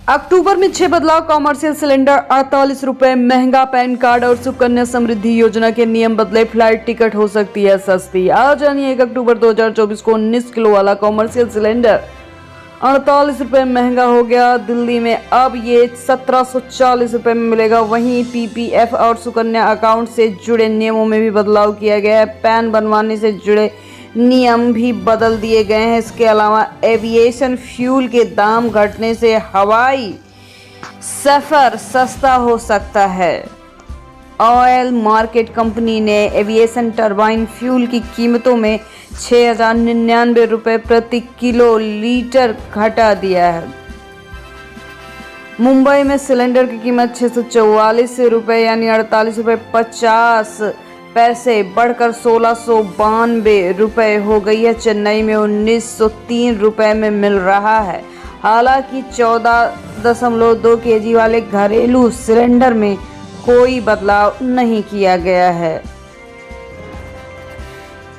अक्टूबर में 6 बदलाव। Commercial cylinder 48 रुपए महंगा। पैन कार्ड और सुकन्या समृद्धि योजना के नियम बदले। फ्लाइट टिकट हो सकती है सस्ती। आज यानी 1 अक्टूबर 2024 को 19 किलो वाला कॉमर्शियल सिलेंडर 48 रुपए महंगा हो गया। दिल्ली में अब ये 1740 रुपए में मिलेगा। वहीं पीपीएफ और सुकन्या अकाउंट से जुड़े नियमों में भी बदलाव किया गया है। पैन बनवाने से जुड़े नियम भी बदल दिए गए हैं। इसके अलावा एविएशन फ्यूल के दाम घटने से हवाई सफर सस्ता हो सकता है। ऑयल मार्केट कंपनी ने एविएशन टरबाइन फ्यूल की कीमतों में 6,099 रुपये प्रति किलो लीटर घटा दिया है। मुंबई में सिलेंडर की कीमत 644 रुपये यानी 48 रुपये 50 पैसे बढ़कर 1692 रुपये हो गई है। चेन्नई में 1903 रुपये में मिल रहा है। हालांकि 14.2 केजी वाले घरेलू सिलेंडर में कोई बदलाव नहीं किया गया है।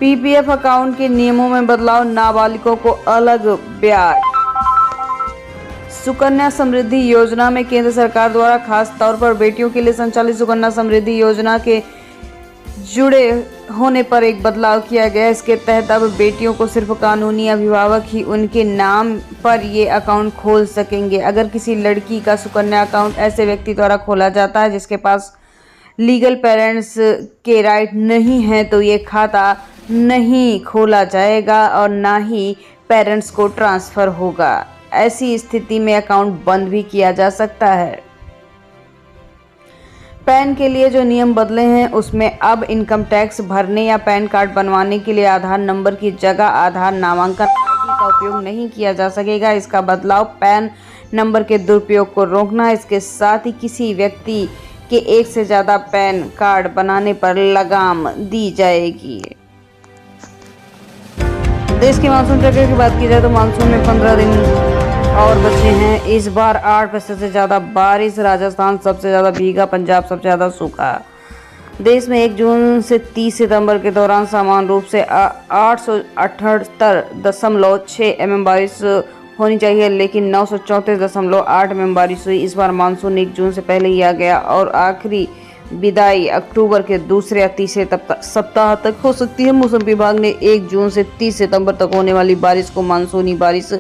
पीपीएफ अकाउंट के नियमों में बदलाव। नाबालिगों को अलग ब्याज। सुकन्या समृद्धि योजना में केंद्र सरकार द्वारा खास तौर पर बेटियों के लिए संचालित सुकन्या समृद्धि योजना के जुड़े होने पर एक बदलाव किया गया। इसके तहत अब बेटियों को सिर्फ कानूनी अभिभावक ही उनके नाम पर ये अकाउंट खोल सकेंगे। अगर किसी लड़की का सुकन्या अकाउंट ऐसे व्यक्ति द्वारा खोला जाता है जिसके पास लीगल पेरेंट्स के राइट नहीं है तो ये खाता नहीं खोला जाएगा और ना ही पेरेंट्स को ट्रांसफ़र होगा। ऐसी स्थिति में अकाउंट बंद भी किया जा सकता है। पैन के लिए जो नियम बदले हैं उसमें अब इनकम टैक्स भरने या पैन कार्ड बनवाने के लिए आधार नंबर की जगह आधार नामांकन आईडी का उपयोग नहीं किया जा सकेगा। इसका बदलाव पैन नंबर के दुरुपयोग को रोकना है। इसके साथ ही किसी व्यक्ति के एक से ज़्यादा पैन कार्ड बनाने पर लगाम दी जाएगी। देश के मानसून ट्रैकर की बात की जाए तो मानसून में 15 दिन और बचे हैं। इस बार 8% से ज़्यादा बारिश। राजस्थान सबसे ज़्यादा भीगा, पंजाब सबसे ज़्यादा सूखा। देश में 1 जून से 30 सितंबर के दौरान सामान्य रूप से 878.6 mm बारिश होनी चाहिए, लेकिन 934.8 mm बारिश हुई। इस बार मानसून 1 जून से पहले ही आ गया और आखिरी विदाई अक्टूबर के दूसरे या तीसरे सप्ताह तक हो सकती है। मौसम विभाग ने 1 जून से 30 सितंबर तक होने वाली बारिश को मानसूनी बारिश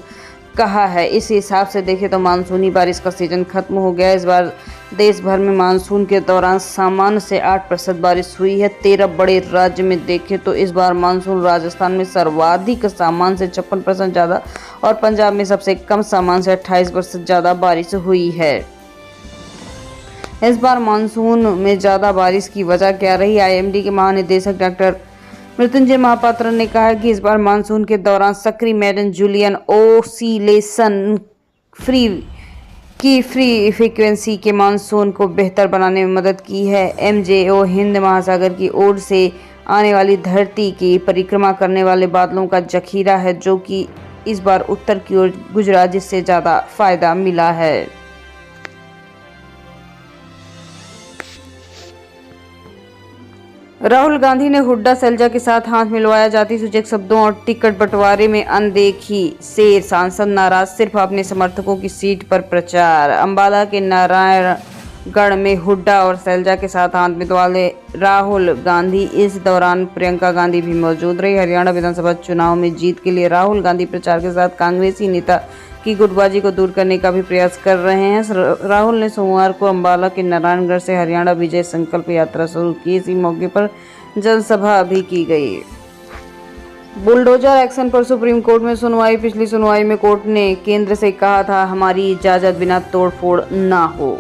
कहा है। इस हिसाब से देखें तो मानसूनी बारिश का सीजन खत्म हो गया। इस बार देश भर में मानसून के दौरान सामान्य से 8% बारिश हुई है। 13 बड़े राज्य में देखें तो इस बार मानसून राजस्थान में सर्वाधिक सामान्य से 56% ज़्यादा और पंजाब में सबसे कम सामान्य से 28% ज़्यादा बारिश हुई है। इस बार मानसून में ज़्यादा बारिश की वजह क्या रही? आईएमडी के महानिदेशक डॉक्टर मृत्युंजय महापात्र ने कहा कि इस बार मानसून के दौरान सक्रिय Madden Julian oscillation free frequency के मानसून को बेहतर बनाने में मदद की है। एमजेओ हिंद महासागर की ओर से आने वाली धरती की परिक्रमा करने वाले बादलों का जखीरा है जो कि इस बार उत्तर की ओर गुजरा, जिससे ज़्यादा फायदा मिला है। राहुल गांधी ने हुड्डा सैलजा के साथ हाथ मिलवाया। जाति सूचक शब्दों और टिकट बंटवारे में अनदेखी से सांसद नाराज। सिर्फ अपने समर्थकों की सीट पर प्रचार। अंबाला के नारायणगढ़ में हुड्डा और सैलजा के साथ हाथ मिलवाए राहुल गांधी। इस दौरान प्रियंका गांधी भी मौजूद रही। हरियाणा विधानसभा चुनाव में जीत के लिए राहुल गांधी प्रचार के साथ कांग्रेसी नेता की गुटबाजी को दूर करने का भी प्रयास कर रहे हैं। राहुल ने सोमवार को अंबाला के नारायणगढ़ से हरियाणा विजय संकल्प यात्रा शुरू की। इसी मौके पर जनसभा भी की गई। बुलडोजर एक्शन पर सुप्रीम कोर्ट में सुनवाई। पिछली सुनवाई में कोर्ट ने केंद्र से कहा था हमारी इजाजत बिना तोड़फोड़ ना हो।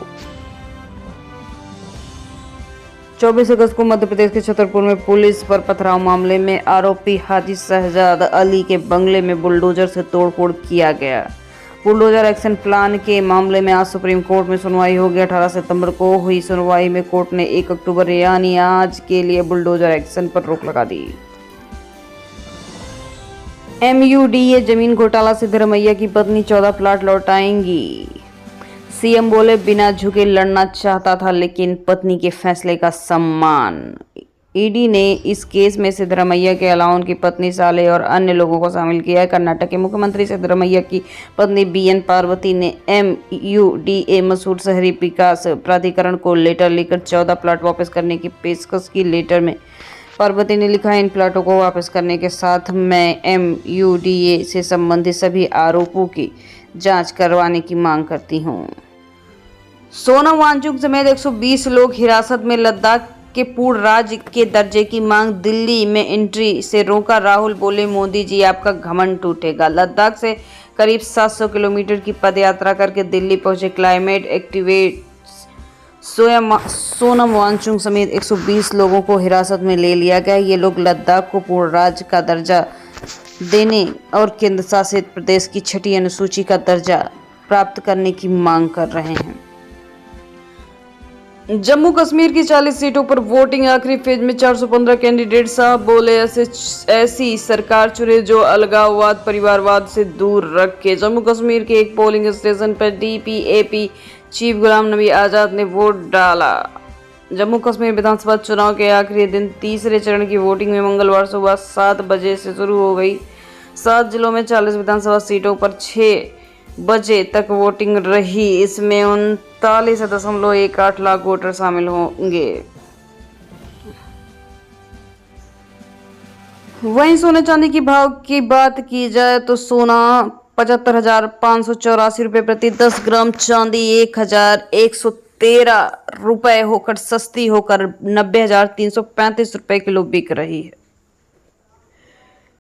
24 अगस्त को मध्य प्रदेश के छतरपुर में पुलिस पर पथराव मामले में आरोपी हाजी शहजाद अली के बंगले में बुलडोजर से तोड़फोड़ किया गया। बुलडोजर एक्शन प्लान के मामले में आज सुप्रीम कोर्ट में सुनवाई होगी। 18 सितंबर को हुई सुनवाई में कोर्ट ने 1 अक्टूबर यानी आज के लिए बुलडोजर एक्शन पर रोक लगा दी। MUDA जमीन घोटाला सिद्धरमैया की पत्नी 14 प्लाट लौटाएंगी। सीएम बोले बिना झुके लड़ना चाहता था लेकिन पत्नी के फैसले का सम्मान। ईडी ने इस केस में सिद्धरमैया के अलावा उनकी पत्नी साले और अन्य लोगों को शामिल किया है। कर्नाटक के मुख्यमंत्री सिद्धरमैया की पत्नी बीएन पार्वती ने MUDA मसूर शहरी विकास प्राधिकरण को लेटर लिखकर 14 प्लाट वापस करने की पेशकश की। लेटर में पार्वती ने लिखा है, इन प्लाटों को वापस करने के साथ मैं MUDA से संबंधित सभी आरोपों की जांच करवाने की मांग करती हूं। सोनम वांगचुक समेत 120 लोग हिरासत में। लद्दाख के पूर्ण राज्य के दर्जे की मांग, दिल्ली में एंट्री से रोका। राहुल बोले, मोदी जी आपका घमंड टूटेगा। लद्दाख से करीब 700 किलोमीटर की पदयात्रा करके दिल्ली पहुंचे क्लाइमेट एक्टिविस्ट सोनम वांगचुक समेत 120 लोगों को हिरासत में ले लिया गया। ये लोग लद्दाख को पूर्ण राज्य का दर्जा देने और केंद्र शासित प्रदेश की 6ठी अनुसूची का दर्जा प्राप्त करने की मांग कर रहे हैं। जम्मू कश्मीर की 40 सीटों पर वोटिंग आखिरी फेज में। 415 कैंडिडेट। साहब बोले, ऐसी सरकार चुने जो अलगाववाद परिवारवाद से दूर रखे। जम्मू कश्मीर के एक पोलिंग स्टेशन पर DPAP चीफ गुलाम नबी आजाद ने वोट डाला। जम्मू कश्मीर विधानसभा चुनाव के आखिरी दिन तीसरे चरण की वोटिंग में मंगलवार सुबह 7 बजे से शुरू हो गई। 7 जिलों में 40 विधानसभा सीटों पर 6 बजे तक वोटिंग रही। इसमें 39.18 लाख वोटर शामिल होंगे। वहीं सोने चांदी की भाव की बात की जाए तो सोना 75,584 रुपये प्रति 10 ग्राम, चांदी 1,113 रुपये होकर सस्ती होकर 90,335 रुपये किलो बिक रही है।